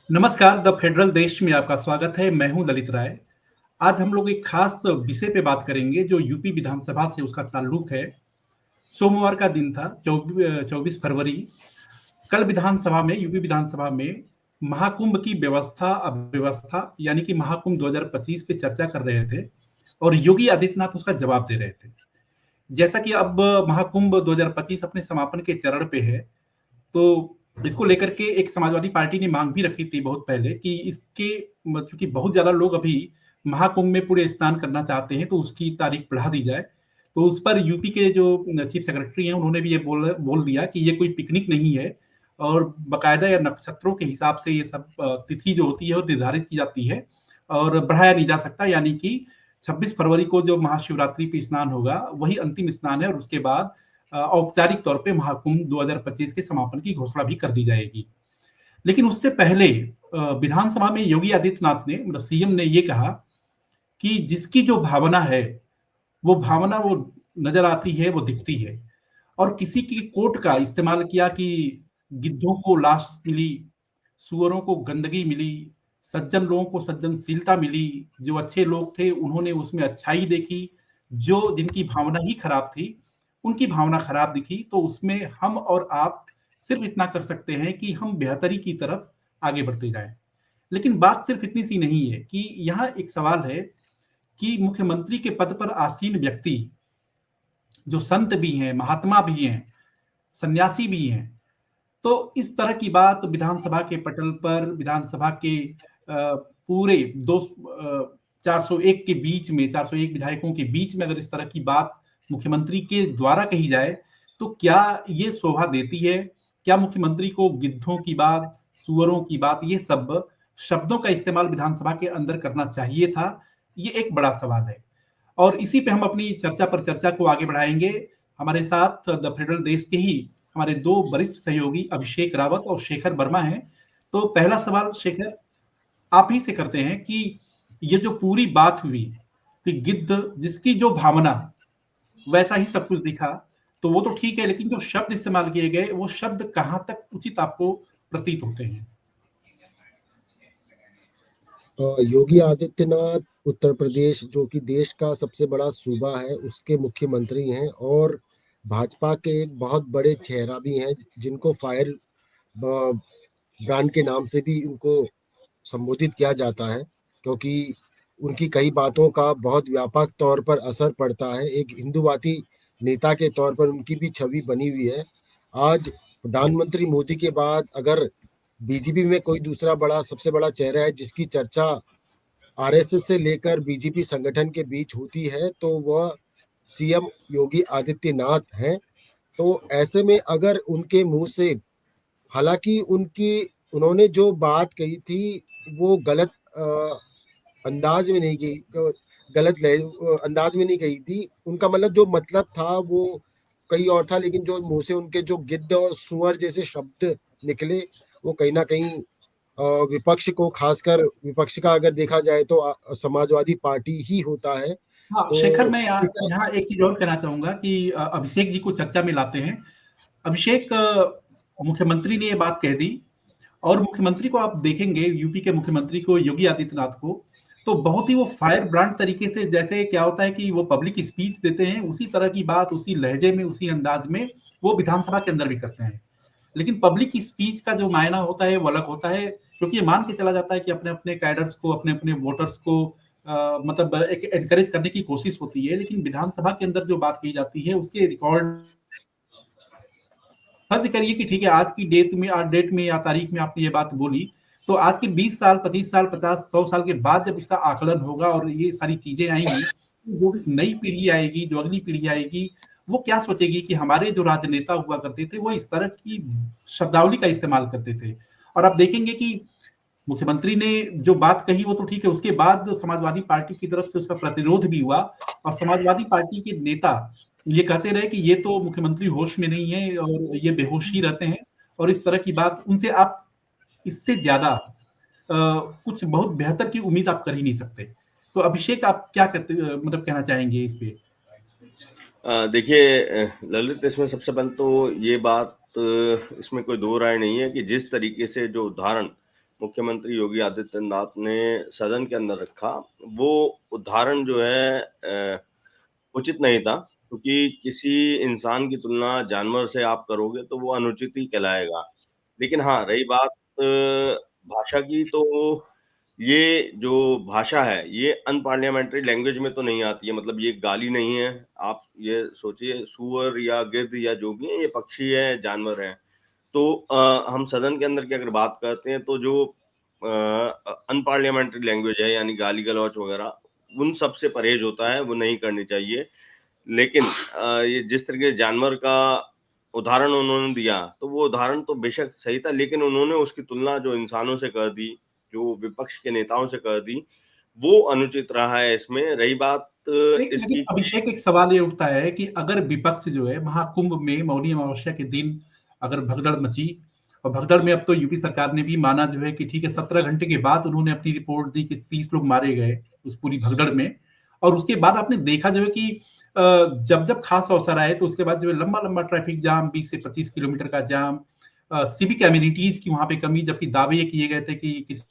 नमस्कार, the federal देश में आपका स्वागत है। मैं हूं ललित राय। आज हम लोग एक खास विषय पे बात करेंगे जो यूपी विधानसभा से उसका ताल्लुक है। सोमवार का दिन था, 24 फरवरी। कल विधानसभा में, यूपी विधानसभा में महाकुंभ की व्यवस्था अव्यवस्था यानी कि महाकुंभ 2025 पे चर्चा कर रहे थे और योगी आदित्यनाथ उसका जवाब दे रहे थे। जैसा कि अब महाकुंभ 2025 अपने समापन के चरण पे है, तो इसको लेकर के एक समाजवादी पार्टी ने मांग भी रखी थी बहुत पहले कि इसके क्योंकि बहुत ज्यादा लोग अभी महाकुंभ में पूरे स्नान करना चाहते हैं, तो उसकी तारीख बढ़ा दी जाए। तो उस पर यूपी के जो चीफ सेक्रेटरी हैं उन्होंने भी ये बोल बोल दिया कि ये कोई पिकनिक नहीं है और बकायदा या नक्षत्रों के हिसाब से ये सब तिथि जो होती है वो निर्धारित की जाती है और बढ़ाया नहीं जा सकता। यानी कि 26 फरवरी को जो महाशिवरात्रि पे स्नान होगा वही अंतिम स्नान है और उसके बाद औपचारिक तौर पे महाकुंभ 2025 के समापन की घोषणा भी कर दी जाएगी। लेकिन उससे पहले विधानसभा में योगी आदित्यनाथ ने, मतलब सीएम ने ये कहा कि जिसकी जो भावना है वो भावना वो नजर आती है, वो दिखती है। और किसी की कोट का इस्तेमाल किया कि गिद्धों को लाश मिली, सुअरों को गंदगी मिली, सज्जन लोगों को सज्जनशीलता मिली, जो अच्छे लोग थे उन्होंने उसमें अच्छाई देखी, जो जिनकी भावना ही खराब थी उनकी भावना खराब दिखी। तो उसमें हम और आप सिर्फ इतना कर सकते हैं कि हम बेहतरी की तरफ आगे बढ़ते जाएं। लेकिन बात सिर्फ इतनी सी नहीं है कि यहाँ एक सवाल है कि मुख्यमंत्री के पद पर आसीन व्यक्ति जो संत भी हैं, महात्मा भी हैं, सन्यासी भी हैं, तो इस तरह की बात विधानसभा के पटल पर, विधानसभा के पूरे 401 के बीच में, 401 विधायकों के बीच में अगर इस तरह की बात मुख्यमंत्री के द्वारा कही जाए, तो क्या ये शोभा देती है? क्या मुख्यमंत्री को गिद्धों की बात, सुअरों की बात, ये सब शब्दों का इस्तेमाल विधानसभा के अंदर करना चाहिए था? ये एक बड़ा सवाल है। और इसी पे हम अपनी चर्चा पर चर्चा को आगे बढ़ाएंगे। हमारे साथ द फेडरल देश के ही हमारे दो वरिष्ठ सहयोगी अभिषेक रावत और शेखर वर्मा हैं। तो पहला सवाल शेखर आप ही से करते हैं कि ये जो पूरी बात हुई कि गिद्ध जिसकी जो भावना वैसा ही सब कुछ दिखा, तो वो तो ठीक है, लेकिन जो शब्द इस्तेमाल किए गए वो शब्द कहाँ तक उचित आपको प्रतीत होते हैं? योगी आदित्यनाथ उत्तर प्रदेश जो कि देश का सबसे बड़ा सूबा है उसके मुख्यमंत्री हैं और भाजपा के एक बहुत बड़े चेहरा भी हैं जिनको फायर ब्रांड के नाम से भी उनको संबोधित किया जाता है क्योंकि उनकी कई बातों का बहुत व्यापक तौर पर असर पड़ता है। एक हिंदूवादी नेता के तौर पर उनकी भी छवि बनी हुई है। आज प्रधानमंत्री मोदी के बाद अगर बीजेपी में कोई दूसरा बड़ा सबसे बड़ा चेहरा है जिसकी चर्चा आरएसएस से लेकर बीजेपी संगठन के बीच होती है तो वह सीएम योगी आदित्यनाथ हैं। तो ऐसे में अगर उनके मुंह से, हालांकि उनकी उन्होंने जो बात कही थी वो गलत अंदाज में नहीं कही, अंदाज में नहीं कही थी। उनका मतलब जो मतलब था वो कहीं और था, लेकिन जो मुंह से उनके जो गिद्ध और सुअर जैसे शब्द निकले वो कहीं ना कहीं विपक्ष को, खासकर विपक्ष का अगर देखा जाए तो समाजवादी पार्टी ही होता है। हाँ, शेखर, तो मैं यहाँ एक चीज और कहना चाहूंगा कि अभिषेक जी को चर्चा में लाते हैं। अभिषेक, मुख्यमंत्री ने ये बात कह दी और मुख्यमंत्री को आप देखेंगे, यूपी के मुख्यमंत्री को, योगी आदित्यनाथ को, तो बहुत ही वो फायर ब्रांड तरीके से, जैसे क्या होता है कि वो पब्लिक स्पीच देते हैं उसी तरह की बात, उसी लहजे में, उसी अंदाज में वो विधानसभा के अंदर भी करते हैं। लेकिन पब्लिक स्पीच का जो मायना होता है वो अलग होता है, क्योंकि ये मान के चला जाता है कि अपने अपने कैडर्स को, अपने अपने वोटर्स को मतलब एक एनकरेज करने की कोशिश होती है। लेकिन विधानसभा के अंदर जो बात की जाती है उसके रिकॉर्ड, फर्ज करिए कि ठीक है, आज की डेट में या तारीख में आपने ये बात बोली, तो आज के 20 साल, 25 साल, 50, 100 साल के बाद जब इसका आकलन होगा और ये सारी चीजें आएंगी, जो नई पीढ़ी आएगी, जो अगली पीढ़ी आएगी, वो क्या सोचेगी कि हमारे जो राजनेता हुआ करते थे वो इस तरह की शब्दावली का इस्तेमाल करते थे। और आप देखेंगे कि मुख्यमंत्री ने जो बात कही वो तो ठीक है, उसके बाद समाजवादी पार्टी की तरफ से उसका प्रतिरोध भी हुआ और समाजवादी पार्टी के नेता ये कहते रहे कि ये तो मुख्यमंत्री होश में नहीं है और ये बेहोश ही रहते हैं। और इस तरह की बात उनसे आप इससे ज्यादा कुछ बहुत बेहतर की उम्मीद आप कर ही नहीं सकते। तो अभिषेक, आप क्या कहते, मतलब कहना चाहेंगे इस पे? देखिए, ललित, इसमें सबसे पहले तो ये बात, इसमें कोई दो राय नहीं है कि जिस तरीके से जो उदाहरण मुख्यमंत्री योगी आदित्यनाथ ने सदन के अंदर रखा, वो उदाहरण जो है उचित नहीं था, क्योंकि किसी इंसान की तुलना जानवर से आप करोगे तो वो अनुचित ही कहलाएगा। लेकिन हाँ, रही बात भाषा की, तो ये जो भाषा है, ये अनपार्लियामेंट्री लैंग्वेज में तो नहीं आती है, मतलब ये गाली नहीं है। आप ये सोचिए, सूअर या गिद्ध या जो भी है, ये पक्षी है, जानवर हैं। तो हम सदन के अंदर की अगर बात करते हैं, तो जो अनपार्लियामेंट्री लैंग्वेज है, यानी गाली-गलौच वगैरह, उन सब से परहेज होता है, वो नहीं करनी चाहिए। लेकिन ये जिस तरह के जानवर का उदाहरण उन्होंने दिया, तो वो उदाहरण तो बेशक सही था, लेकिन उन्होंने उसकी तुलना जो इंसानों से कर दी, जो विपक्ष के नेताओं से कर दी, वो अनुचित रहा है इसमें। रही बात लेकिन इसकी अभिषेक, एक सवाल ये उठता है कि अगर विपक्ष जो है महाकुंभ में मौनी अमावस्या के दिन अगर भगदड़ मची, और भगदड़ में अब तो यूपी सरकार ने भी माना जो है कि ठीक है, 17 घंटे के बाद उन्होंने अपनी रिपोर्ट दी कि 30 लोग मारे गए उस पूरी भगदड़ में। और उसके बाद आपने देखा जो है कि जब जब खास अवसर आए तो उसके बाद जो है लंबा लंबा ट्रैफिक जाम, 20 से 25 किलोमीटर का जाम, सिविक एमिनिटीज की वहां पे कमी, जबकि दावे ये किए गए थे कि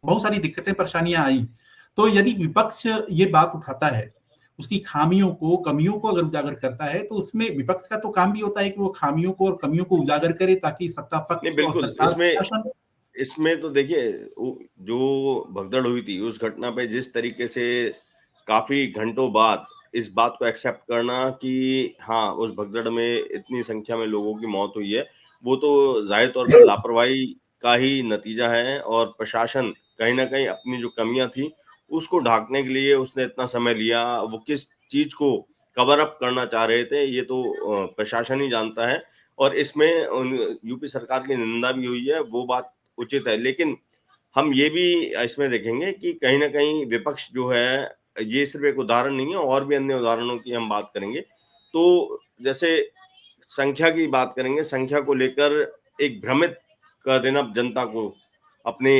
बहुत सारी दिक्कतें परेशानियां आई। तो यदि विपक्ष ये बात उठाता है, उसकी खामियों को, कमियों को अगर उजागर करता है, तो उसमें विपक्ष का तो काम भी होता है कि वो खामियों को और कमियों को उजागर करे, ताकि सत्ता नहीं, पक्ष और बिल्कुल, सरकार प्रशासन। इसमें तो देखिए, जो भगदड़ हुई थी, उस घटना पे जिस तरीके से काफ़ी घंटों बाद इस बात को एक्सेप्ट करना कि हाँ, उस भगदड़ में इतनी संख्या में लोगों की मौत हुई है, वो तो ज़ाहिर तौर पर लापरवाही का ही नतीजा है, और प्रशासन कहीं न कहीं अपनी जो कमियाँ थी, उसको ढाँकने के लिए उसने इतना समय लिया। वो किस चीज़ को कवर अप करना चाह रहे थे, ये तो प्रशासन ही जानता है, और इसमें उन यूपी सरकार की निंदा भी हुई है, वो बात उचित है। लेकिन हम ये भी इसमें देखेंगे कि कहीं न कहीं विपक्ष जो है, ये सिर्फ़ एक उदाहरण नहीं है, और भी अन्य उदाहरणों की हम बात करेंगे। तो जैसे संख्या की बात करेंगे, संख्या को लेकर एक भ्रमित कर देना जनता को अपने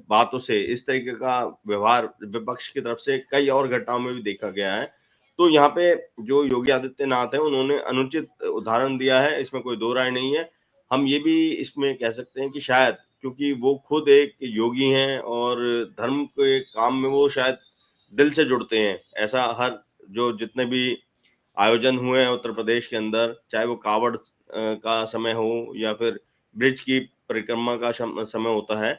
बातों से, इस तरीके का व्यवहार विपक्ष की तरफ से कई और घटनाओं में भी देखा गया है। तो यहाँ पे जो योगी आदित्यनाथ हैं, उन्होंने अनुचित उदाहरण दिया है, इसमें कोई दो राय नहीं है। हम ये भी इसमें कह सकते हैं कि शायद क्योंकि वो खुद एक योगी हैं, और धर्म के काम में वो शायद दिल से जुड़ते हैं। ऐसा हर जो जितने भी आयोजन हुए हैं उत्तर प्रदेश के अंदर, चाहे वो कावड़ का समय हो या फिर ब्रिज की परिक्रमा का समय होता है,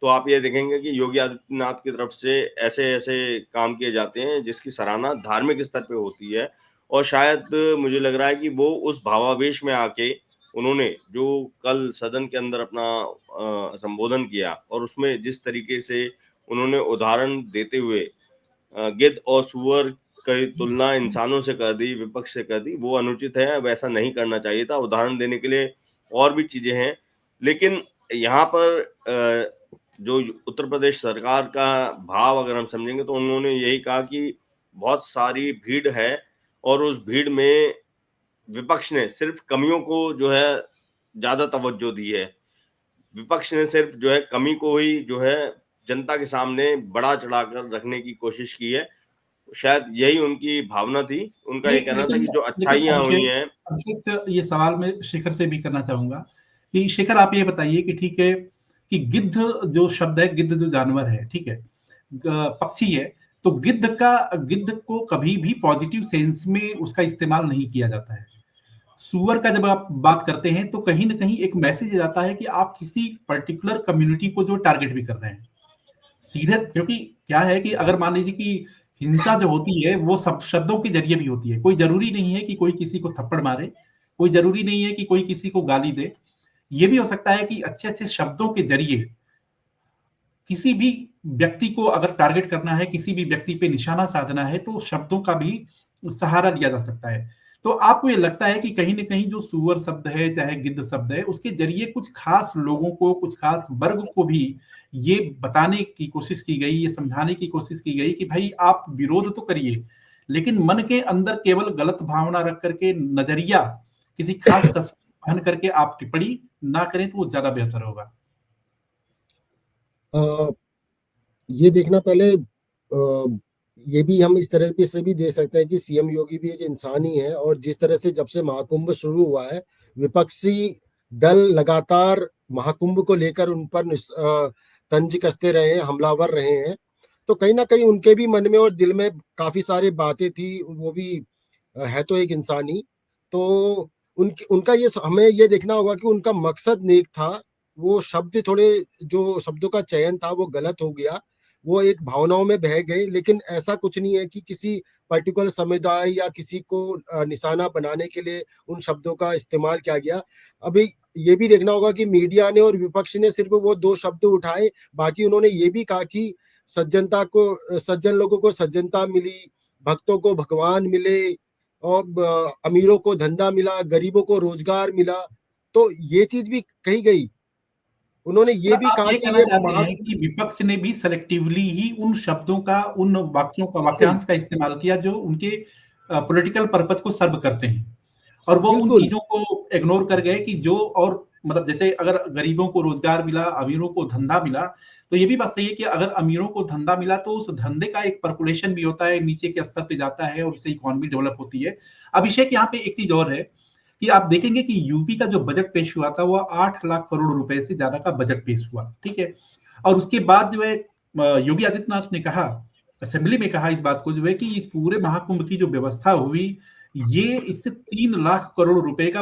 तो आप ये देखेंगे कि योगी आदित्यनाथ की तरफ से ऐसे-ऐसे काम किए जाते हैं, जिसकी सराहना धार्मिक स्तर पे होती है। और शायद मुझे लग रहा है कि वो उस भावावेश में आके उन्होंने जो कल सदन के अंदर अपना संबोधन किया, और उसमें जिस तरीके से उन्होंने उदाहरण देते हुए गिद्ध और सूअर की तुलना इंसानों से कर दी, विपक्ष से कर दी, वो अनुचित है, वैसा नहीं करना चाहिए था। उदाहरण देने के लिए और भी चीज़ें हैं, लेकिन यहाँ पर जो उत्तर प्रदेश सरकार का भाव अगर हम समझेंगे, तो उन्होंने यही कहा कि बहुत सारी भीड़ है, और उस भीड़ में विपक्ष ने सिर्फ़ कमियों को जो है ज़्यादा तवज्जो दी है। विपक्ष ने सिर्फ़ जो है कमी को ही जो है जनता के सामने बढ़ा-चढ़ाकर रखने की कोशिश की है। शायद यही उनकी भावना थी। उनका ये नहीं, कहना था लेकिन कि जो लेकिन अच्छाइयाँ हुई अभिषेक, हैं। ये सवाल मैं शेखर से भी करना चाहूँगा कि शेखर, आप ये बताइए कि ठीक है, कि गिद्ध जो शब्द है, गिद्ध जो जानवर है, ठीक है? पक्षी है, तो गिद्ध को कभी भी पॉजिटिव सेंस में उसका इस्तेमाल नहीं किया जाता है। सूअर का जब आप बात करते हैं, तो कहीं न कहीं एक मैसेज जाता है कि आप किसी पर्टिकुलर कम्युनिटी को जो टारगेट भी कर रहे हैं। सीधे, क्योंकि क्या है कि अगर मान लीजिए कि हिंसा जो होती है वो सब शब्दों के जरिए भी होती है। कोई जरूरी नहीं है कि कोई किसी को थप्पड़ मारे, कोई जरूरी नहीं है कि कोई किसी को गाली दे। ये भी हो सकता है कि अच्छे अच्छे शब्दों के जरिए किसी भी व्यक्ति को अगर टारगेट करना है, किसी भी व्यक्ति पे निशाना साधना है, तो शब्दों का भी सहारा लिया जा सकता है। तो आपको ये लगता है कि कहीं न कहीं जो सूअर शब्द है, चाहे गिद्ध शब्द है, उसके ज़रिए कुछ खास लोगों को, कुछ खास वर्ग को भी ये बताने की कोशिश की गई, ये समझाने की कोशिश की गई कि भाई आप विरोध तो करिए, लेकिन मन के अंदर केवल गलत भावना रख कर के, नज़रिया किसी खास तस्वीर पहन करके आप टिप्पणी ना करें, तो वो ज़्यादा बेहतर होगा। अ, ये देखना पहले, ये भी हम इस तरह से भी दे सकते हैं कि सीएम योगी भी एक इंसान ही है, और जिस तरह से जब से महाकुंभ शुरू हुआ है, विपक्षी दल लगातार महाकुंभ को लेकर उन पर तंज कसते रहे हैं, हमलावर रहे हैं। तो कहीं ना कहीं उनके भी मन में और दिल में काफी सारी बातें थी, वो भी है तो एक इंसानी। तो उनका ये हमें ये देखना होगा कि उनका मकसद नेक था। वो शब्द थोड़े, जो शब्दों का चयन था वो गलत हो गया, वो एक भावनाओं में बह गए। लेकिन ऐसा कुछ नहीं है कि किसी पर्टिकुलर समुदाय या किसी को निशाना बनाने के लिए उन शब्दों का इस्तेमाल किया गया। अभी ये भी देखना होगा कि मीडिया ने और विपक्ष ने सिर्फ वो दो शब्द उठाए, बाकी उन्होंने ये भी कहा कि सज्जन लोगों को सज्जनता मिली, भक्तों को भगवान मिले, और अमीरों को धंधा मिला, गरीबों को रोजगार मिला। तो ये चीज भी कही गई। उन्होंने ये भी आप कहा ये कि कहना ये चाहते हैं कि विपक्ष ने भी सेलेक्टिवली ही उन शब्दों का, उन वाक्यों का, बिल्कुल वाक्यांश का इस्तेमाल किया जो उनके पॉलिटिकल पर्पस को सर्व करते हैं, और वो उन बिल्कुल चीजों को इग्नोर कर गए कि जो, और मतलब जैसे अगर गरीबों को रोजगार मिला, अमीरों को धंधा मिला, तो ये भी बात सही है कि अगर अमीरों को धंधा मिला तो उस धंधे का एक पर्कुलेशन भी होता है, नीचे के स्तर पे जाता है और उससे इकोनॉमी डेवलप होती है। अभिषेक, यहाँ पे एक चीज और है कि आप देखेंगे कि यूपी का जो बजट पेश हुआ था वो 8 लाख करोड़ रुपए से ज्यादा का बजट पेश हुआ, ठीक है। और उसके बाद जो है योगी आदित्यनाथ ने कहा, असेंबली में कहा इस बात को, जो है कि इस पूरे महाकुंभ की जो व्यवस्था हुई, ये इससे 3 लाख करोड़ रुपए का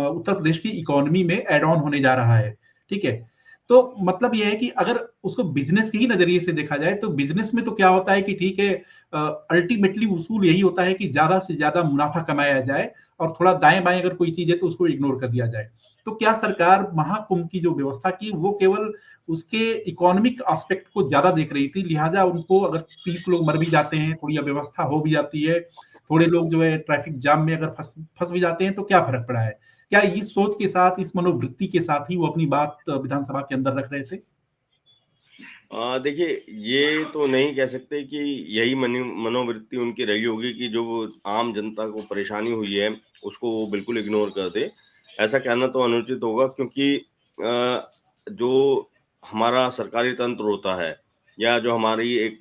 उत्तर प्रदेश की इकोनॉमी में एड ऑन होने जा रहा है, ठीक है। तो मतलब यह है कि अगर उसको बिजनेस के ही नजरिए से देखा जाए तो बिजनेस में तो क्या होता है कि ठीक है, अल्टीमेटली उसूल यही होता है कि ज्यादा से ज्यादा मुनाफा कमाया जाए और थोड़ा दाएं बाएं अगर कोई चीज है तो उसको इग्नोर कर दिया जाए। तो क्या सरकार महाकुंभ की जो व्यवस्था की वो केवल उसके इकोनॉमिक एस्पेक्ट को ज्यादा देख रही थी, लिहाजा उनको अगर 30 लोग मर भी जाते हैं, थोड़ी अव्यवस्था हो भी जाती है, थोड़े लोग जो है ट्रैफिक जाम में अगर फंस भी जाते हैं तो क्या फर्क पड़ा है? क्या इस सोच के साथ, इस मनोवृत्ति के साथ ही वो अपनी बात विधानसभा के अंदर रख रहे थे? देखिए, ये तो नहीं कह सकते कि यही मनोवृत्ति उनकी रही होगी कि जो आम जनता को परेशानी हुई है, उसको वो बिल्कुल इग्नोर कर दे। ऐसा कहना तो अनुचित होगा, क्योंकि जो हमारा सरकारी तंत्र होता है या जो हमारी एक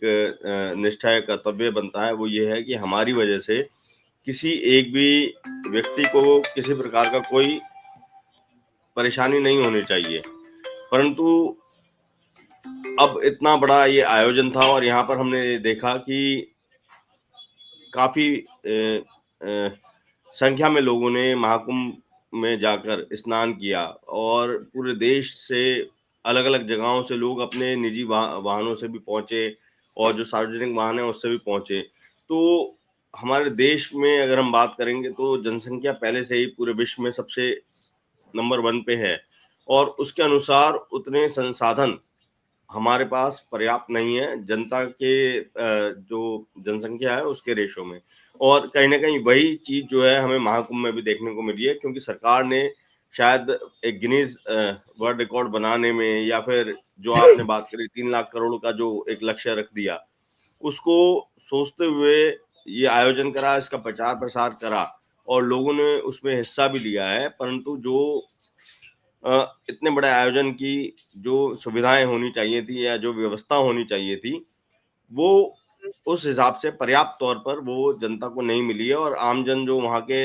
निष्ठा या कर्तव्य बनता है, वो ये है कि हमारी वजह से किसी एक भी व्यक्ति को किसी प्रकार का कोई परेशानी नहीं होनी चाहिए। परंतु अब इतना बड़ा ये आयोजन था और यहाँ पर हमने देखा कि काफ़ी संख्या में लोगों ने महाकुंभ में जाकर स्नान किया और पूरे देश से अलग-अलग जगहों से लोग अपने निजी वाहनों से भी पहुँचे और जो सार्वजनिक वाहन है उससे भी पहुँचे। तो हमारे देश में अगर हम बात करेंगे तो जनसंख्या पहले से ही पूरे विश्व में सबसे नंबर 1 पे है और उसके अनुसार उतने संसाधन हमारे पास पर्याप्त नहीं है जनता के जो जनसंख्या है उसके रेशो में। और कहीं न कहीं वही चीज़ जो है हमें महाकुंभ में भी देखने को मिली है, क्योंकि सरकार ने शायद एक गिनीज़ वर्ल्ड रिकॉर्ड बनाने में या फिर जो आपने बात करी 3 लाख करोड़ का जो एक लक्ष्य रख दिया, उसको सोचते हुए ये आयोजन करा, इसका प्रचार-प्रसार करा और लोगों ने उसमें हिस्सा भी लिया है। परंतु जो इतने बड़े आयोजन की जो सुविधाएँ होनी चाहिए थी या जो व्यवस्था होनी चाहिए थी, वो उस हिसाब से पर्याप्त तौर पर वो जनता को नहीं मिली है और आमजन जो वहाँ के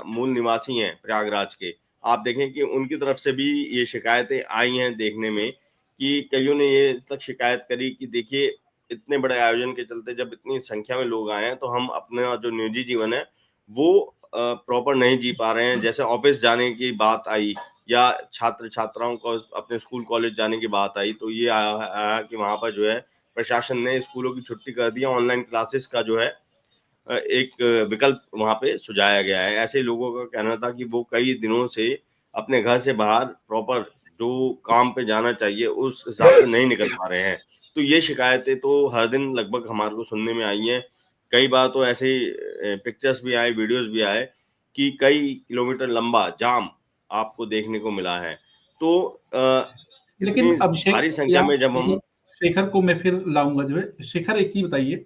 मूल निवासी हैं प्रयागराज के, आप देखें कि उनकी तरफ से भी ये शिकायतें आई हैं देखने में कि कइयों ने ये तक शिकायत करी कि देखिए, इतने बड़े आयोजन के चलते जब इतनी संख्या में लोग आए हैं, तो हम अपना जो निजी जीवन है, वो प्रॉपर नहीं जी पा रहे हैं। जैसे ऑफ़िस जाने की बात आई या छात्र-छात्राओं को अपने स्कूल, कॉलेज जाने की बात आई, तो ये आया कि वहाँ पर जो है प्रशासन ने स्कूलों की छुट्टी कर दी है, ऑनलाइन क्लासेस का जो है एक विकल्प वहाँ पे सुझाया गया है। ऐसे लोगों का कहना था कि वो कई दिनों से अपने घर से बाहर प्रॉपर जो काम पे जाना चाहिए, उस हिसाब से नहीं निकल पा रहे हैं। तो ये शिकायतें तो हर दिन लगभग हमारे को सुनने में आई हैं। कई बार तो ऐसे पिक्चर्स भी आए, वीडियोज़ भी आए कि कई किलोमीटर लंबा जाम आपको देखने को मिला है। तो लेकिन इतनी अभिषेक, भारी संख्या यहाँ में जब हम शेखर को मैं फिर लाऊंगा। जो है शेखर, एक चीज बताइए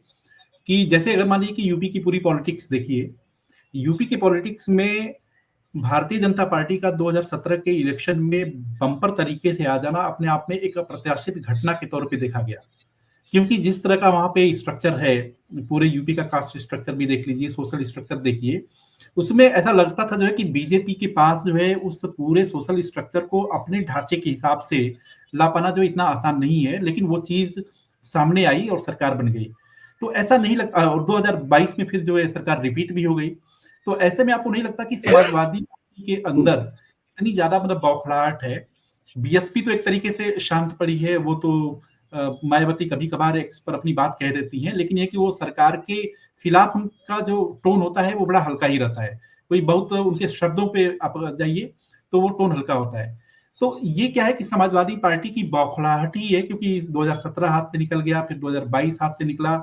कि जैसे अगर मान लीजिए कि यूपी की पूरी पॉलिटिक्स देखिए, यूपी की पॉलिटिक्स में भारतीय जनता पार्टी का 2017 के इलेक्शन में बम्पर तरीके से आ जाना अपने आप में एक अप्रत्याशित घटना के तौर पे देखा गया। क्योंकि जिस तरह का वहां पे स्ट्रक्चर है, पूरे यूपी का कास्ट स्ट्रक्चर भी देख लीजिए, सोशल स्ट्रक्चर देखिए, उसमें ऐसा लगता था जो है कि बीजेपी के पास जो है उस पूरे सोशल स्ट्रक्चर को अपने ढांचे के हिसाब से ला पाना जो इतना आसान नहीं है, लेकिन वो चीज सामने आई और सरकार बन गई। तो ऐसा नहीं लगता, और 2022 में फिर जो है सरकार रिपीट भी हो गई। तो ऐसे में आपको नहीं लगता कि समाजवादी पार्टी के अंदर इतनी ज्यादा मतलब बौखलाहट है? बीएसपी तो एक तरीके से शांत पड़ी है, वो तो मायावती कभी कभार एक्स पर अपनी बात कह देती हैं, लेकिन ये कि वो सरकार के खिलाफ उनका जो टोन होता है वो बड़ा हल्का ही रहता है। कोई बहुत उनके शब्दों पे आप जाइए तो वो टोन हल्का होता है। तो ये क्या है कि समाजवादी पार्टी की बौखलाहट ही है, क्योंकि 2017 हाथ से निकल गया, फिर 2022 हाथ से निकला,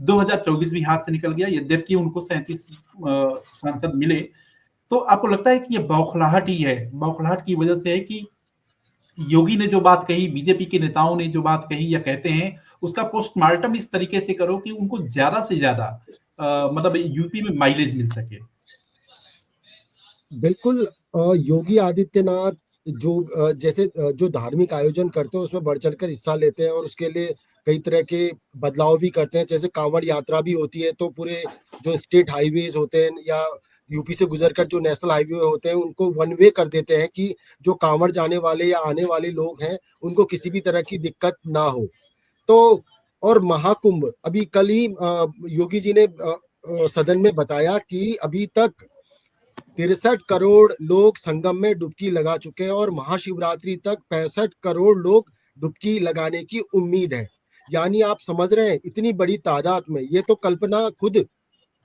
2024 भी हाथ से निकल गया, यद्यपि उनको 37 सांसद मिले। तो आपको लगता है कि ये बौखलाहट ही है, बौखलाहट की वजह से है कि योगी ने जो बात कही, बीजेपी के नेताओं ने जो बात कही या कहते हैं, उसका पोस्टमार्टम इस तरीके से करो कि उनको ज्यादा से ज्यादा मतलब यूपी में माइलेज मिल सके? बिल्कुल। योगी आदित्यनाथ जो जैसे जो धार्मिक आयोजन करते हैं उसमें बढ़ चढ़कर हिस्सा लेते हैं और उसके लिए कई तरह के बदलाव भी करते हैं। जैसे कांवड़ यात्रा भी होती है तो पूरे जो स्टेट हाईवेज होते हैं या यूपी से गुजरकर जो नेशनल हाईवे होते हैं उनको वन वे कर देते हैं कि जो कांवड़ जाने वाले या आने वाले लोग हैं उनको किसी भी तरह की दिक्कत ना हो। तो और महाकुंभ अभी कल ही योगी जी ने सदन में बताया कि अभी तक 63 करोड़ लोग संगम में डुबकी लगा चुके हैं और महाशिवरात्रि तक 65 करोड़ लोग डुबकी लगाने की उम्मीद है। यानी आप समझ रहे हैं इतनी बड़ी तादाद में, ये तो कल्पना खुद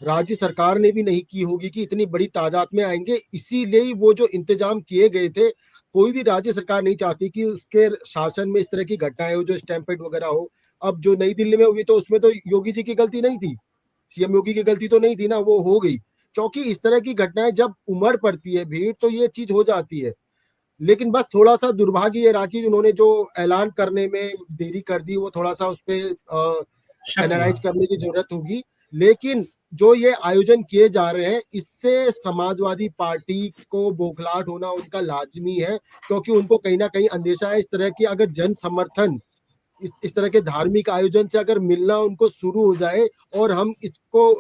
राज्य सरकार ने भी नहीं की होगी कि इतनी बड़ी तादाद में आएंगे। इसीलिए वो जो इंतजाम किए गए थे, कोई भी राज्य सरकार नहीं चाहती कि उसके शासन में इस तरह की घटनाएं हो, जो स्टैम्पेड वगैरह हो। अब जो नई दिल्ली में हुई तो उसमें तो योगी जी की गलती नहीं थी, सीएम योगी की गलती तो नहीं थी ना, वो हो गई। क्योंकि इस तरह की घटनाएं जब उमड़ पड़ती है भीड़ तो ये चीज हो जाती है। लेकिन बस थोड़ा सा दुर्भाग्य ये रहा कि उन्होंने जो ऐलान करने में देरी कर दी, वो थोड़ा सा उस पर शक हुआ। एनालाइज करने की जरूरत होगी। लेकिन जो ये आयोजन किए जा रहे हैं इससे समाजवादी पार्टी को बौखलाहट होना उनका लाजमी है, क्योंकि उनको कहीं ना कहीं अंदेशा है इस तरह की अगर जन समर्थन इस तरह के धार्मिक आयोजन से अगर मिलना उनको शुरू हो जाए और हम इसको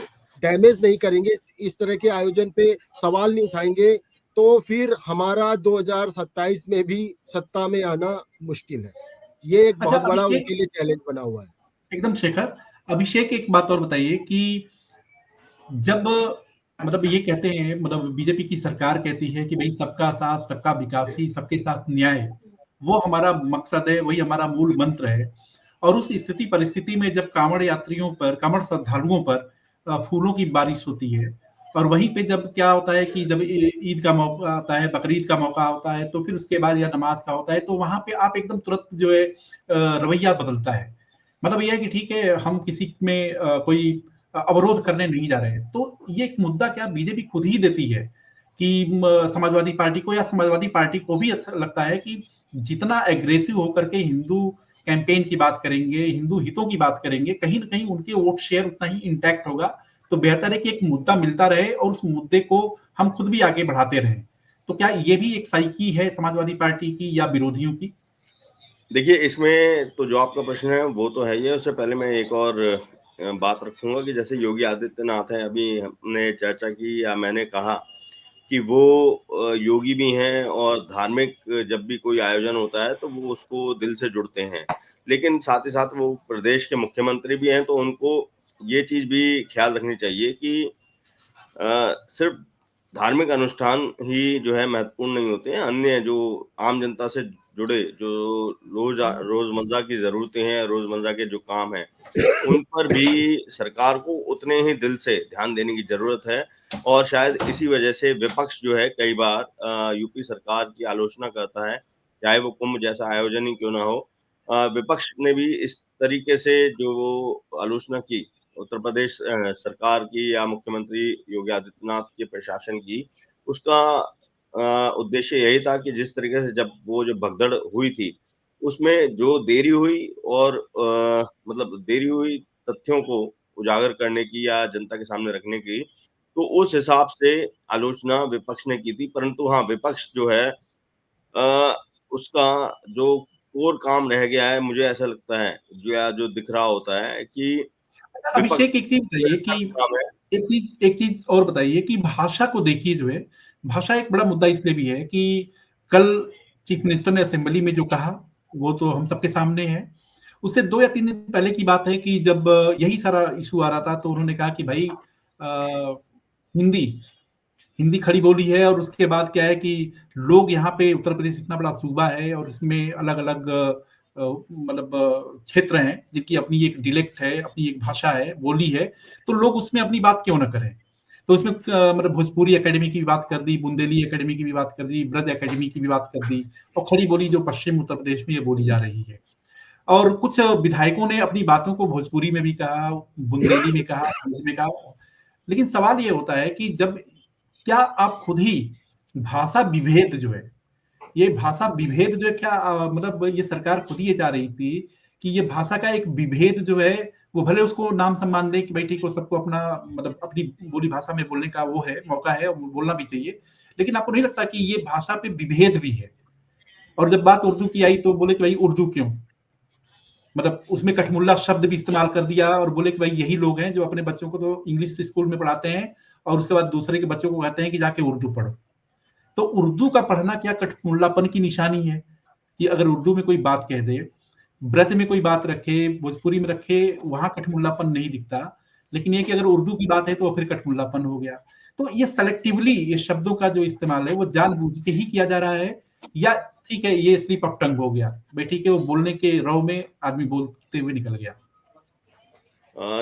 डैमेज नहीं करेंगे, इस तरह के आयोजन पे सवाल नहीं उठाएंगे, तो फिर हमारा 2027 में भी सत्ता में आना मुश्किल है। ये एक अच्छा बहुत बड़ा अभिषेक, उनके लिए चैलेंज बना हुआ है। एकदम शेखर, अभिषेक एक बात और बताइए कि जब मतलब ये कहते हैं, मतलब बीजेपी की सरकार कहती है कि भाई सबका साथ सबका विकास ही, सबके साथ न्याय, वो हमारा मकसद है, वही हमारा मूल मंत्र है। और उस स्थिति परिस्थिति में जब कांवड़ यात्रियों पर, कांवड़ श्रद्धालुओं पर फूलों की बारिश होती है, और वहीं पे जब क्या होता है कि जब ईद का मौका आता है, बकरीद का मौका होता है, तो फिर उसके बाद या नमाज का होता है, तो वहां पे आप एकदम तुरंत जो है रवैया बदलता है। मतलब ये है कि ठीक है, हम किसी में कोई अवरोध करने नहीं जा रहे हैं। तो ये एक मुद्दा क्या बीजेपी खुद ही देती है कि समाजवादी पार्टी को, या समाजवादी पार्टी को भी अच्छा लगता है कि जितना एग्रेसिव होकर के हिंदू कैंपेन की बात करेंगे, हिंदू हितों की बात करेंगे, कहीं ना कहीं उनके वोट शेयर उतना ही इंटैक्ट होगा। तो बेहतर है कि एक मुद्दा मिलता रहे और उस मुद्दे को हम खुद भी आगे बढ़ाते रहें। तो क्या ये भी एक साइकी है समाजवादी पार्टी की या विरोधियों की? देखिए, इसमें तो जो आपका प्रश्न है वो तो है ही है। उससे पहले मैं एक और बात रखूंगा कि जैसे योगी आदित्यनाथ है, अभी हमने चर्चा की या मैंने कहा कि वो योगी भी हैं और धार्मिक जब भी कोई आयोजन होता है तो वो उसको दिल से जुड़ते हैं। लेकिन साथ ही साथ वो प्रदेश के मुख्यमंत्री भी हैं, तो उनको ये चीज़ भी ख्याल रखनी चाहिए कि सिर्फ धार्मिक अनुष्ठान ही जो है महत्वपूर्ण नहीं होते हैं, अन्य जो आम जनता से जुड़े जो रोज़मर्रा की ज़रूरतें हैं, रोज़मर्रा के जो काम हैं, उन पर भी सरकार को उतने ही दिल से ध्यान देने की ज़रूरत है। और शायद इसी वजह से विपक्ष जो है कई बार यूपी सरकार की आलोचना करता है, चाहे वो कुंभ जैसा आयोजन ही क्यों ना हो। विपक्ष ने भी इस तरीके से जो आलोचना की उत्तर प्रदेश सरकार की या मुख्यमंत्री योगी आदित्यनाथ के प्रशासन की, उसका उद्देश्य यही था कि जिस तरीके से जब वो जो भगदड़ हुई थी, उसमें जो देरी हुई और मतलब देरी हुई तथ्यों को उजागर करने की या जनता के सामने रखने की, तो उस हिसाब से आलोचना विपक्ष ने की थी। परंतु हाँ, विपक्ष जो है उसका जो कोर काम रह गया है, मुझे ऐसा लगता है, जो दिख रहा होता है कि विपक्ष अभिषेक, एक चीज बताइए कि काम है। एक चीज और बताइए कि भाषा को देखिए, जो है भाषा एक बड़ा मुद्दा इसलिए भी है कि कल चीफ मिनिस्टर ने असेंबली में जो कहा वो तो हम सबके सामने है। उससे 2 या 3 दिन पहले की बात है कि जब यही सारा इशू आ रहा था तो उन्होंने कहा कि भाई हिंदी हिंदी खड़ी बोली है, और उसके बाद क्या है कि लोग यहाँ पे उत्तर प्रदेश इतना बड़ा सूबा है और इसमें अलग अलग मतलब क्षेत्र हैं जिनकी अपनी एक डिलेक्ट है, अपनी एक भाषा है, बोली है, तो लोग उसमें अपनी बात क्यों ना करें। तो उसमें मतलब भोजपुरी एकेडमी की भी बात कर दी, बुंदेली एकेडमी की भी बात कर दी, ब्रज एकेडमी की भी बात कर दी, और खड़ी बोली जो पश्चिम उत्तर प्रदेश में ये बोली जा रही है। और कुछ विधायकों ने अपनी बातों को भोजपुरी में भी कहा, बुंदेली में कहा, ब्रज में कहा। लेकिन सवाल ये होता है कि जब क्या आप खुद ही भाषा विभेद जो है, ये भाषा विभेद जो है, क्या मतलब ये सरकार खुद ही ये चाह रही थी कि ये भाषा का एक विभेद जो है वो भले उसको नाम सम्मान दे कि भाई ठीक हो, सबको अपना मतलब अपनी बोली भाषा में बोलने का वो है, मौका है, बोलना भी चाहिए, लेकिन आपको नहीं लगता कि ये भाषा पे विभेद भी है? और जब बात उर्दू की आई तो बोले कि भाई उर्दू क्यों, मतलब उसमें कठमुल्ला शब्द भी इस्तेमाल कर दिया और बोले कि भाई यही लोग हैं जो अपने बच्चों को तो इंग्लिश स्कूल में पढ़ाते हैं और उसके बाद दूसरे के बच्चों को कहते हैं कि जाके उर्दू पढ़ो। तो उर्दू का पढ़ना क्या कठमुल्लापन की निशानी है कि अगर उर्दू में कोई बात कह दे, ब्रज में कोई बात रखे, भोजपुरी में रखे, वहां कठमुल्लापन नहीं दिखता, लेकिन ये कि अगर उर्दू की बात है तो फिर कठमुल्लापन हो गया। तो ये सेलेक्टिवली ये शब्दों का जो इस्तेमाल है वो जानबूझ के ही किया जा रहा है, या ठीक है ये स्लिप ऑफ टंग हो गया, भाई ठीक है वो बोलने के रव में आदमी बोलते हुए निकल गया।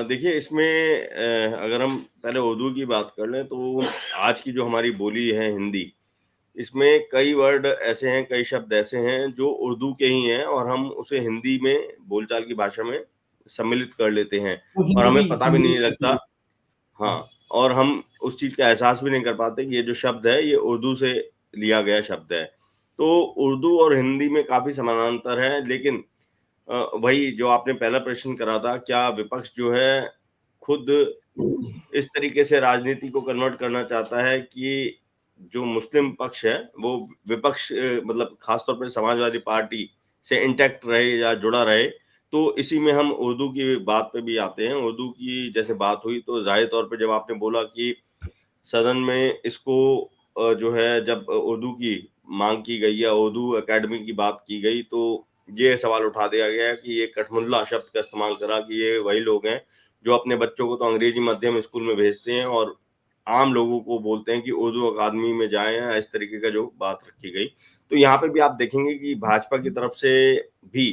देखिए इसमें अगर हम पहले उर्दू की बात कर लें तो आज की जो हमारी बोली है हिंदी, इसमें कई वर्ड ऐसे हैं, कई शब्द ऐसे हैं जो उर्दू के ही हैं और हम उसे हिंदी में बोलचाल की भाषा में सम्मिलित कर लेते हैं वो और हमें हिंदवी पता भी हिंदवी नहीं लगता। कहते हाँ, और हम उस चीज़ का एहसास भी नहीं कर पाते कि ये जो शब्द है ये उर्दू से लिया गया शब्द है। तो उर्दू और हिंदी में काफ़ी समानांतर है, लेकिन वही जो आपने पहला प्रश्न करा था, क्या विपक्ष जो है खुद इस तरीके से राजनीति को कन्वर्ट करना चाहता है कि जो मुस्लिम पक्ष है वो विपक्ष मतलब खासतौर पे समाजवादी पार्टी से इंटैक्ट रहे या जुड़ा रहे। तो इसी में हम उर्दू की बात पे भी आते हैं। उर्दू की जैसे बात हुई तो ज़ाहिर तौर पे जब आपने बोला कि सदन में इसको जो है जब उर्दू की माँग की गई या उर्दू अकेडमी की बात की गई तो ये सवाल उठा दिया गया कि ये कठमुल्ला शब्द का इस्तेमाल करा कि ये वही लोग हैं जो अपने बच्चों को तो अंग्रेजी माध्यम स्कूल में भेजते हैं और आम लोगों को बोलते हैं कि उर्दू अकादमी में जाएँ या इस तरीके का जो बात रखी गई। तो यहाँ पे भी आप देखेंगे कि भाजपा की तरफ से भी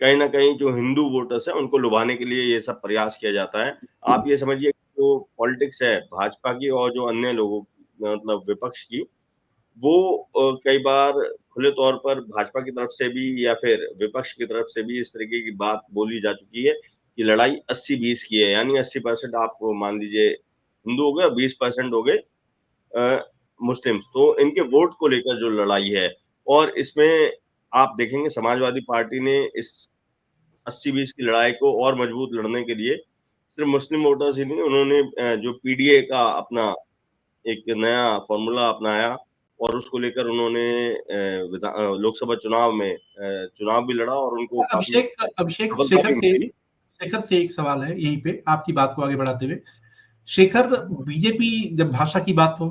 कहीं न कहीं जो हिंदू वोटर्स हैं उनको लुभाने के लिए ये सब प्रयास किया जाता है। आप ये समझिए जो पॉलिटिक्स है भाजपा की और जो अन्य लोगों मतलब विपक्ष की, वो कई बार खुले तौर पर भाजपा की तरफ से भी या फिर विपक्ष की तरफ से भी इस तरीके की बात बोली जा चुकी है कि लड़ाई 80-20 की है, यानी 80% आप मान लीजिए हिंदू हो गए, 20% हो गए मुस्लिम्स। तो इनके वोट को लेकर जो लड़ाई है और इसमें आप देखेंगे समाजवादी पार्टी ने इस 80-20 की लड़ाई को और मजबूत लड़ने के लिए सिर्फ मुस्लिम वोटर्स ही नहीं, उन्होंने जो पीडीए का अपना एक नया फ़ॉर्मूला अपनाया और उसको लेकर उन्होंने लोकसभा चुनाव में चुनाव भी लड़ा और उनको काफ़ी अभिषेक अभिषेक सफलता भी मिली। शेखर से एक सवाल है यहीं पे आपकी बात को आगे बढ़ाते हुए। शेखर, बीजेपी जब भाषा की बात हो,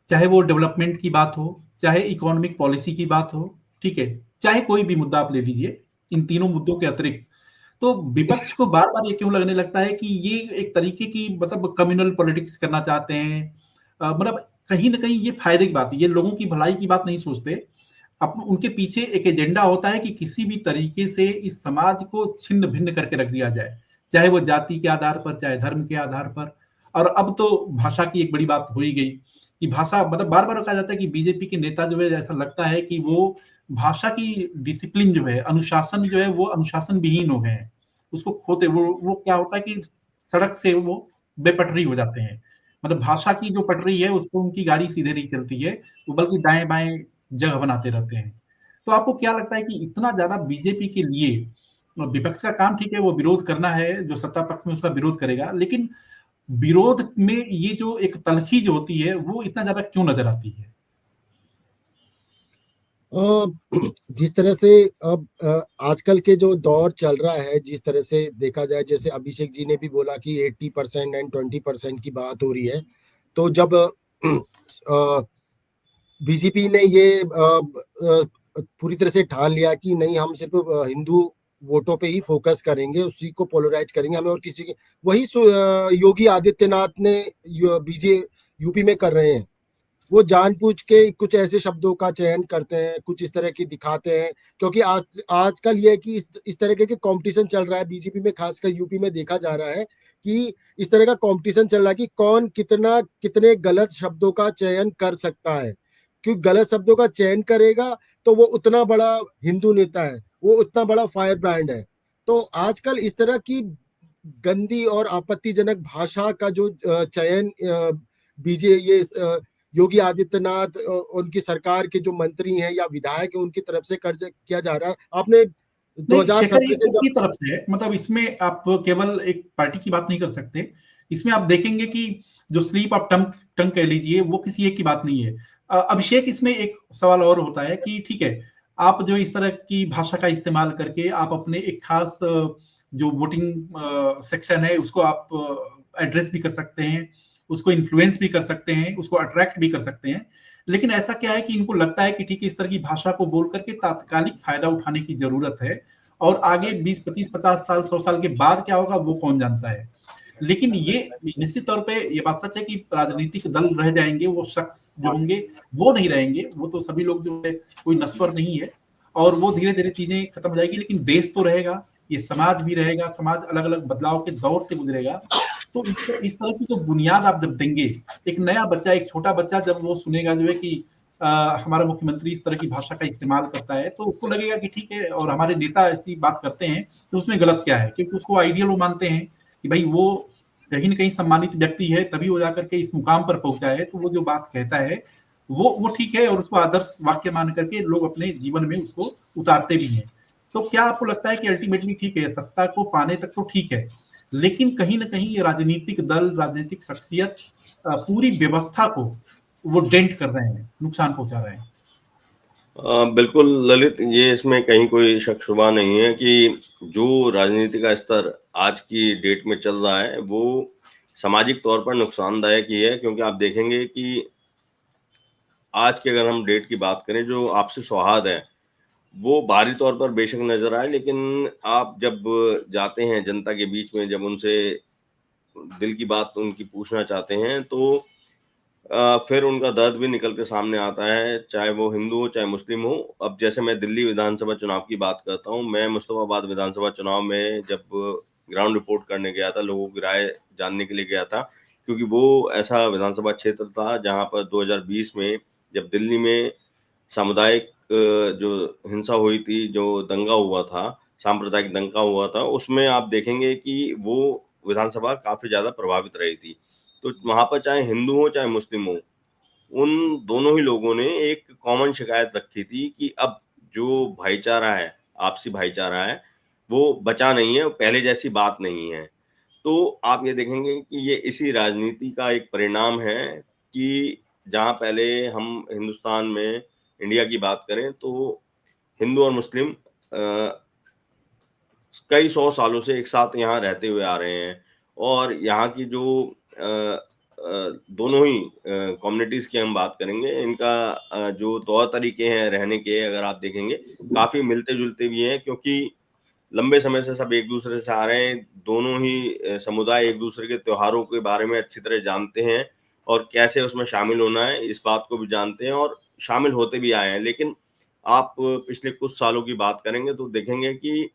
चाहे वो डेवलपमेंट की बात हो, चाहे इकोनॉमिक पॉलिसी की बात हो, ठीक है, चाहे कोई भी मुद्दा आप ले लीजिए, इन तीनों मुद्दों के अतिरिक्त तो विपक्ष को बार बार ये क्यों लगने लगता है कि ये एक तरीके की मतलब कम्युनल पॉलिटिक्स करना चाहते हैं? मतलब कहीं ना कहीं ये फायदे की बात है, ये लोगों की भलाई की बात नहीं सोचते। अब उनके पीछे एक एजेंडा होता है कि किसी भी तरीके से इस समाज को छिन्न भिन्न करके रख दिया जाए, चाहे वो जाति के आधार पर, चाहे धर्म के आधार पर। और अब तो भाषा की एक बड़ी बात हो ही गई कि भाषा मतलब बार बार कहा जाता है कि बीजेपी के नेता जो है ऐसा लगता है कि वो भाषा की डिसिप्लिन जो है, अनुशासन जो है वो अनुशासन विहीन हो गए हैं, उसको खोते वो क्या होता है कि सड़क से वो बेपटरी हो जाते हैं। मतलब भाषा की जो पटरी है उसको उनकी गाड़ी सीधे नहीं चलती है, वो बल्कि दाएं बाएं जगह बनाते रहते हैं। तो आपको क्या लगता है कि इतना ज्यादा बीजेपी के लिए विपक्ष का काम ठीक है वो विरोध करना है, जो सत्ता पक्ष में उसका विरोध करेगा, लेकिन विरोध में ये जो एक तलखी जो होती है वो इतना ज्यादा क्यों नजर आती है? जिस तरह से अब आजकल के जो दौर चल रहा है, जिस तरह से देखा जाए, जैसे अभिषेक जी ने भी बोला कि 80% एंड 20% की बात हो रही है। तो जब बीजेपी ने ये पूरी तरह से ठान लिया कि नहीं, हम सिर्फ हिंदू वोटों पे ही फोकस करेंगे, उसी को पोलराइज करेंगे, हमें और किसी के, वही योगी आदित्यनाथ ने बीजे यूपी में कर रहे हैं। वो जानबूझ के कुछ ऐसे शब्दों का चयन करते हैं, कुछ इस तरह की दिखाते हैं, क्योंकि आजकल ये है कि इस तरह के कंपटीशन चल रहा है बीजेपी में, खासकर यूपी में देखा जा रहा है कि इस तरह का कंपटीशन चल रहा है कि कौन कितने गलत शब्दों का चयन कर सकता है। क्योंकि गलत शब्दों का चयन करेगा तो वो उतना बड़ा हिंदू नेता है, वो उतना बड़ा फायर ब्रांड है। तो आजकल इस तरह की गंदी और आपत्तिजनक भाषा का जो चयन बीजे ये योगी आदित्यनाथ उनकी सरकार के जो मंत्री हैं या विधायक हैं उनकी तरफ से किया जा रहा है। आपने नहीं शेखर, ये 2017 से सबकी जब तरफ से है, मतलब इसमें आप केवल एक पार्टी की बात नहीं कर सकते। इसमें आप देखेंगे कि जो स्लीप ऑफ टंग टंग कह लीजिए, वो किसी एक की बात नहीं है। अभिषेक, इसमें एक सवाल और होता है कि ठीक है, आप जो इस तरह की भाषा का इस्तेमाल करके आप अपने एक खास जो वोटिंग सेक्शन है उसको आप एड्रेस भी कर सकते हैं, उसको इन्फ्लुएंस भी कर सकते हैं, उसको अट्रैक्ट भी कर सकते हैं। लेकिन ऐसा क्या है कि इनको लगता है कि ठीक है, इस तरह की भाषा को बोल करके तात्कालिक फायदा उठाने की जरूरत है, और आगे 20 25 50 साल 100 साल के बाद क्या होगा वो कौन जानता है। लेकिन ये निश्चित तौर पे ये बात सच है कि राजनीतिक दल रह जाएंगे, वो शख्स जो होंगे वो नहीं रहेंगे। वो तो सभी लोग जो है, कोई नश्वर नहीं है, और वो धीरे धीरे चीजें खत्म हो जाएगी, लेकिन देश तो रहेगा, ये समाज भी रहेगा, समाज अलग अलग बदलाव के दौर से गुजरेगा। तो इस तरह की जो बुनियाद आप जब देंगे, एक नया बच्चा, एक छोटा बच्चा जब वो सुनेगा जो है कि हमारा मुख्यमंत्री इस तरह की भाषा का इस्तेमाल करता है, तो उसको लगेगा कि ठीक है, और हमारे नेता ऐसी बात करते हैं, तो उसमें गलत क्या है। क्योंकि उसको आइडियल वो मानते हैं कि भाई वो कहीं ना कहीं सम्मानित व्यक्ति है, तभी वो जाकर के इस मुकाम पर पहुंचा है, तो वो जो बात कहता है वो ठीक है, और उसको आदर्श वाक्य मान करके लोग अपने जीवन में उसको उतारते भी हैं। तो क्या आपको लगता है कि अल्टीमेटली ठीक है, सत्ता को पाने तक तो ठीक है, लेकिन कहीं ना कहीं ये राजनीतिक दल, राजनीतिक शख्सियत पूरी व्यवस्था को वो डेंट कर रहे हैं, नुकसान पहुंचा रहे हैं? बिल्कुल ललित, ये इसमें कहीं कोई शक शुबा नहीं है कि जो राजनीति का स्तर आज की डेट में चल रहा है, वो सामाजिक तौर पर नुकसानदायक ही है। क्योंकि आप देखेंगे कि आज की अगर हम डेट की बात करें, जो आपसी सौहार्द है, वो बाहरी तौर पर बेशक नज़र आए, लेकिन आप जब जाते हैं जनता के बीच में, जब उनसे दिल की बात उनकी पूछना चाहते हैं, तो फिर उनका दर्द भी निकल के सामने आता है, चाहे वो हिंदू हो, चाहे मुस्लिम हो। अब जैसे मैं दिल्ली विधानसभा चुनाव की बात करता हूँ, मैं मुस्तफाबाद विधानसभा चुनाव में जब ग्राउंड रिपोर्ट करने गया था, लोगों की राय जानने के लिए गया था, क्योंकि वो ऐसा विधानसभा क्षेत्र था जहाँ पर 2020 में जब दिल्ली में सामुदायिक जो हिंसा हुई थी, जो दंगा हुआ था, सांप्रदायिक दंगा हुआ था, उसमें आप देखेंगे कि वो विधानसभा काफ़ी ज़्यादा प्रभावित रही थी। तो वहाँ पर चाहे हिंदू हो, चाहे मुस्लिम हो, उन दोनों ही लोगों ने एक कॉमन शिकायत रखी थी कि अब जो भाईचारा है, आपसी भाईचारा है, वो बचा नहीं है, पहले जैसी बात नहीं है। तो आप ये देखेंगे कि ये इसी राजनीति का एक परिणाम है कि जहाँ पहले हम हिंदुस्तान में, इंडिया की बात करें, तो हिंदू और मुस्लिम कई 100 सालों से एक साथ यहाँ रहते हुए आ रहे हैं, और यहाँ की जो दोनों ही कम्युनिटीज़ की हम बात करेंगे, इनका जो तौर-तरीके हैं रहने के, अगर आप देखेंगे, काफ़ी मिलते-जुलते भी हैं, क्योंकि लंबे समय से सब एक-दूसरे से आ रहे हैं। दोनों ही समुदाय एक-दूसरे के त्योहारों के बारे में अच्छी तरह जानते हैं, और कैसे उसमें शामिल होना है, इस बात को भी जानते हैं, और शामिल होते भी आए हैं। लेकिन आप पिछले कुछ सालों की बात करेंगे तो देखेंगे कि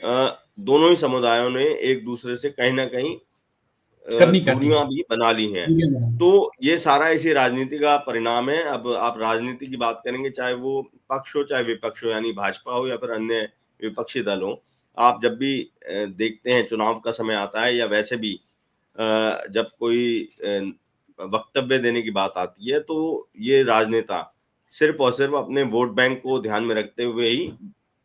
दोनों ही समुदायों ने एक-दूसरे से कहीं न कहीं करनी काटी है, दूरियाँ भी बना ली हैं। दूरियां बना ली। तो ये सारा इसी राजनीति का परिणाम है। अब आप राजनीति की बात करेंगे, चाहे वो पक्ष हो, चाहे विपक्ष हो, यानी भाजपा हो या फिर अन्य विपक्षी दल हों। आप जब भी देखते हैं, चुनाव का समय आता है या वैसे भी जब कोई वक्तव्य देने की बात आती है, तो ये राजनेता सिर्फ़ और सिर्फ़ अपने वोट बैंक को ध्यान में रखते हुए ही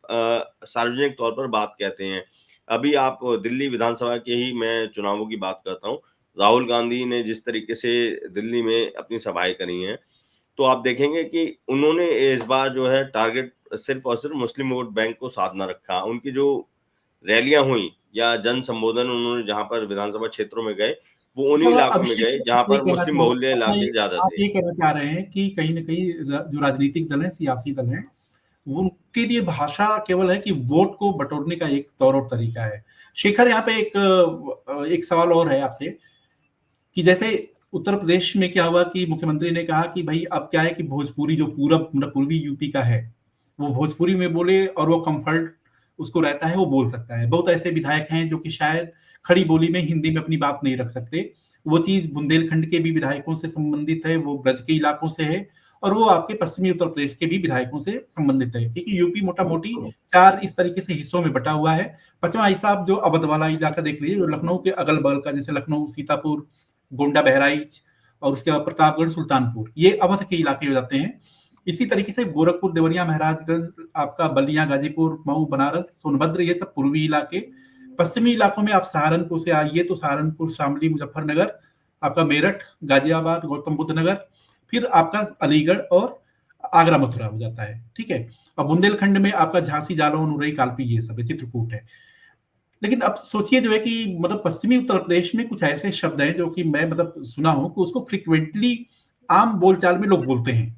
सार्वजनिक तौर पर बात कहते हैं। अभी आप दिल्ली विधानसभा के ही मैं चुनावों की बात करता हूँ। राहुल गांधी ने जिस तरीके से दिल्ली में अपनी सभाएँ करी हैं, तो आप देखेंगे कि उन्होंने इस बार जो है टारगेट सिर्फ और सिर्फ मुस्लिम वोट बैंक को साधना रखा। उनकी जो रैलियां हुई या जन संबोधन उन्होंने जहां पर विधानसभा क्षेत्रों में गए, वो उन्हीं इलाकों में गए जहां पर मुस्लिम बहुल्य इलाके ज्यादा आप थे। ये कहना चाह रहे हैं कि कहीं ना कहीं जो राजनीतिक दल हैं, सियासी दल हैं, उनके लिए भाषा केवल है कि वोट को बटोरने का एक तौर और तरीका है। शेखर, यहाँ पे एक सवाल और है आपसे कि जैसे उत्तर प्रदेश में क्या हुआ कि मुख्यमंत्री ने कहा कि भाई अब क्या है कि भोजपुरी जो पूर्वी यूपी का है वो भोजपुरी में बोले और वो कंफर्ट उसको रहता है, वो बोल सकता है। बहुत ऐसे विधायक हैं जो कि शायद खड़ी बोली में हिंदी में अपनी बात नहीं रख सकते। वो चीज बुंदेलखंड के भी विधायकों से संबंधित है, वो ब्रज के इलाकों से है, और वो आपके पश्चिमी उत्तर प्रदेश के भी विधायकों से संबंधित है, क्योंकि यूपी मोटा मोटी 4 इस तरीके से हिस्सों में बटा हुआ है। 5वां हिस्सा आप जो अवध वाला इलाका देख लीजिए, जो लखनऊ के अगल बगल का, जैसे लखनऊ, सीतापुर, गोंडा, बहराइच और उसके बाद प्रतापगढ़, सुल्तानपुर, ये अवध के इलाके हो जाते हैं। इसी तरीके से गोरखपुर, देवरिया, महाराजगंज, आपका बलिया, गाजीपुर, मऊ, बनारस, सोनभद्र, ये सब पूर्वी इलाके। पश्चिमी इलाकों में आप सहारनपुर से आइए तो सहारनपुर, शामली, मुजफ्फरनगर, आपका मेरठ, गाजियाबाद, गौतम बुद्ध नगर, फिर आपका अलीगढ़ और आगरा, मथुरा हो जाता है। ठीक है। और बुंदेलखंड में आपका झांसी, जालौन, उरई, कालपी, ये सब है, चित्रकूट है। लेकिन अब सोचिए जो है कि मतलब पश्चिमी उत्तर प्रदेश में कुछ ऐसे शब्द हैं जो कि मैं मतलब सुना हूं कि उसको फ्रिक्वेंटली आम बोलचाल में लोग बोलते हैं,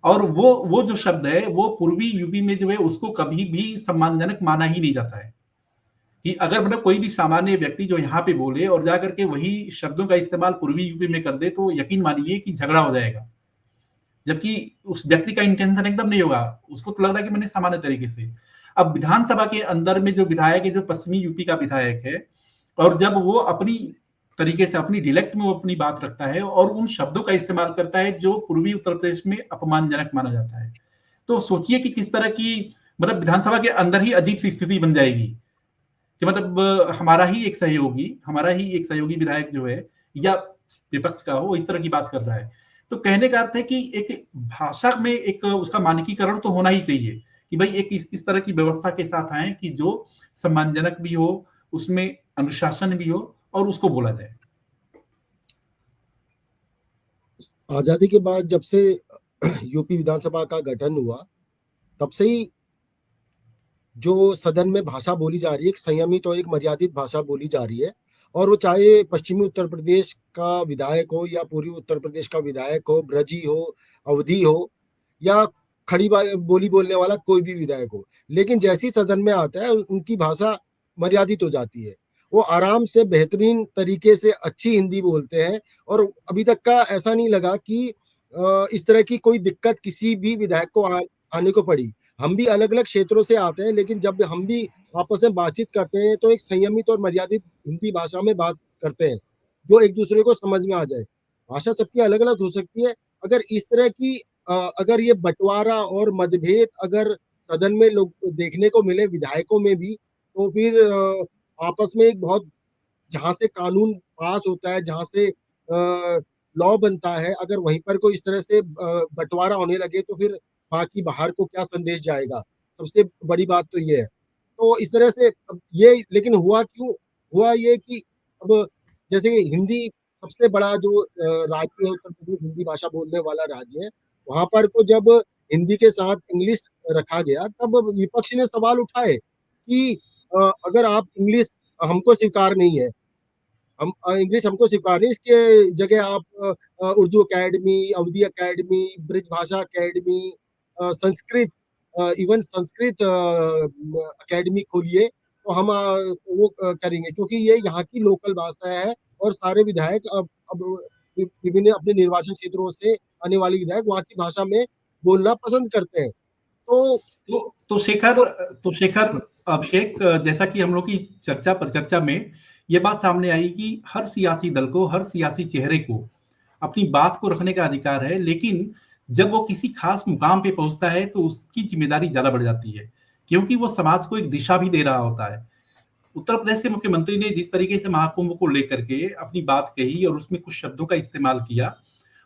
और वो जो शब्द है वो पूर्वी यूपी में जो है उसको कभी भी सम्मानजनक माना ही नहीं जाता है। कि अगर मतलब कोई भी सामान्य व्यक्ति जो यहाँ पे बोले और जाकर के वही शब्दों का इस्तेमाल पूर्वी यूपी में कर दे तो यकीन मानिए कि झगड़ा हो जाएगा, जबकि उस व्यक्ति का इंटेंशन एकदम नहीं होगा, उसको तो लग रहा है कि मैंने सामान्य तरीके से। अब विधानसभा के अंदर में जो विधायक है, जो पश्चिमी यूपी का विधायक है, और जब वो अपनी तरीके से अपनी डिलेक्ट में वो अपनी बात रखता है और उन शब्दों का इस्तेमाल करता है जो पूर्वी उत्तर प्रदेश में अपमानजनक माना जाता है, तो सोचिए कि किस तरह की मतलब विधानसभा के अंदर ही अजीब सी स्थिति बन जाएगी कि मतलब हमारा ही एक सहयोगी विधायक जो है या विपक्ष का हो, वो इस तरह की बात कर रहा है। तो कहने का अर्थ है कि एक भाषा में एक उसका मानकीकरण तो होना ही चाहिए कि भाई एक इस तरह की व्यवस्था के साथ आए कि जो सम्मानजनक भी हो, उसमें अनुशासन भी हो और उसको बोला जाए। आजादी के बाद जब से यूपी विधानसभा का गठन हुआ, तब से ही जो सदन में भाषा बोली जा रही है, एक संयमित और एक मर्यादित भाषा बोली जा रही है। और वो चाहे पश्चिमी उत्तर प्रदेश का विधायक हो या पूर्वी उत्तर प्रदेश का विधायक हो, ब्रजी हो, अवधी हो, या खड़ी बोली बोलने वाला कोई भी विधायक हो, लेकिन जैसी सदन में आता है उनकी भाषा मर्यादित हो जाती है। वो आराम से बेहतरीन तरीके से अच्छी हिंदी बोलते हैं, और अभी तक का ऐसा नहीं लगा कि इस तरह की कोई दिक्कत किसी भी विधायक को आने को पड़ी। हम भी अलग अलग क्षेत्रों से आते हैं, लेकिन जब हम भी आपस में बातचीत करते हैं तो एक संयमित और मर्यादित हिंदी भाषा में बात करते हैं, जो एक दूसरे को समझ में आ जाए। भाषा सबकी अलग अलग हो सकती है। अगर इस तरह की अगर ये बंटवारा और मतभेद अगर सदन में लोग देखने को मिले विधायकों में भी, तो फिर आपस में एक बहुत, जहां से कानून पास होता है, जहां से लॉ बनता है, अगर वहीं पर कोई इस तरह से बंटवारा होने लगे तो फिर बाकी बाहर को क्या संदेश जाएगा। सबसे बड़ी बात तो ये है। तो इस तरह से अब ये, लेकिन हुआ क्यों, हुआ ये कि अब जैसे हिंदी सबसे बड़ा जो राज्य है, उत्तर प्रदेश हिंदी भाषा बोलने वाला राज्य है, वहां पर को जब हिंदी के साथ इंग्लिश रखा गया, तब विपक्ष ने सवाल उठाए कि अगर आप इंग्लिश हमको स्वीकार नहीं है, हम इंग्लिश हमको स्वीकार नहीं, इसके जगह आप उर्दू अकेडमी, अवधी अकेडमी, ब्रिज भाषा academy, Sanskrit, even Sanskrit academy खोलिए तो हम वो करेंगे, क्योंकि ये यहाँ की लोकल भाषा है। और सारे विधायक अब विभिन्न अपने निर्वाचन क्षेत्रों से आने वाले विधायक वहाँ की भाषा में बोलना पसंद करते हैं। तो शेखर, अभिषेक, जैसा कि हम लोग की चर्चा में ये बात सामने आई कि हर सियासी दल को, हर सियासी चेहरे को अपनी बात को रखने का अधिकार है, लेकिन जब वो किसी खास मुकाम पे पहुंचता है तो उसकी जिम्मेदारी ज्यादा बढ़ जाती है, क्योंकि वो समाज को एक दिशा भी दे रहा होता है। उत्तर प्रदेश के मुख्यमंत्री ने जिस तरीके से महाकुंभ को लेकर के अपनी बात कही और उसमें कुछ शब्दों का इस्तेमाल किया,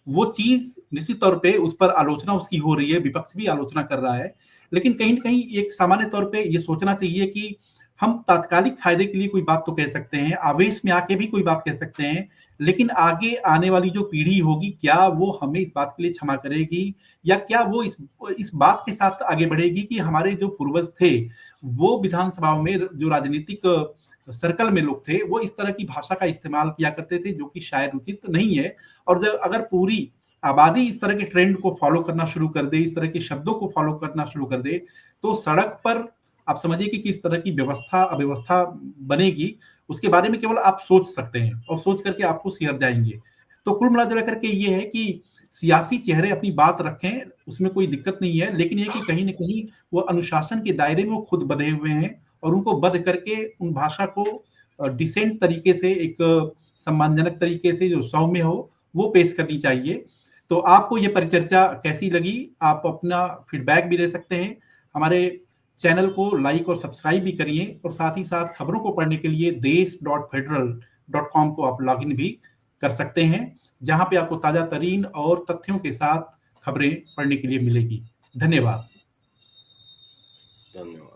वो चीज निश्चित तौर पे उस पर आलोचना उसकी हो रही है, विपक्ष भी आलोचना कर रहा है, लेकिन कहीं ना कहीं एक सामान्य तौर पे ये सोचना चाहिए कि हम तात्कालिक फायदे के लिए कोई बात तो कह सकते हैं, आवेश में आके भी कोई बात कह सकते हैं, लेकिन आगे आने वाली जो पीढ़ी होगी, क्या वो हमें इस बात के लिए क्षमा करेगी, या क्या वो इस बात के साथ आगे बढ़ेगी कि हमारे जो पूर्वज थे, वो विधानसभा में जो राजनीतिक सर्कल में लोग थे, वो इस तरह की भाषा का इस्तेमाल किया करते थे, जो कि शायद उचित नहीं है। और जब अगर पूरी आबादी इस तरह के ट्रेंड को फॉलो करना शुरू कर दे, इस तरह के शब्दों को फॉलो करना शुरू कर दे, तो सड़क पर आप समझिए कि किस तरह की व्यवस्था अव्यवस्था बनेगी, उसके बारे में केवल आप सोच सकते हैं, और सोच करके आपको सिहर जाएंगे। तो कुल मिला करके ये है कि सियासी चेहरे अपनी बात रखें, उसमें कोई दिक्कत नहीं है, लेकिन ये कि कहीं न कहीं वो अनुशासन के दायरे में वो खुद बंधे हुए हैं, और उनको बंध करके उन भाषा को डिसेंट तरीके से, एक सम्मानजनक तरीके से, जो सौम्य हो, वो पेश करनी चाहिए। तो आपको ये परिचर्चा कैसी लगी? आप अपना फीडबैक भी दे सकते हैं। हमारे चैनल को लाइक और सब्सक्राइब भी करिए, और साथ ही साथ खबरों को पढ़ने के लिए desh.federal.com को आप लॉगिन भी कर सकते हैं, जहां पे आपको ताजा तरीन और तथ्यों के साथ खबरें पढ़ने के लिए मिलेगी। धन्यवाद। धन्यवाद।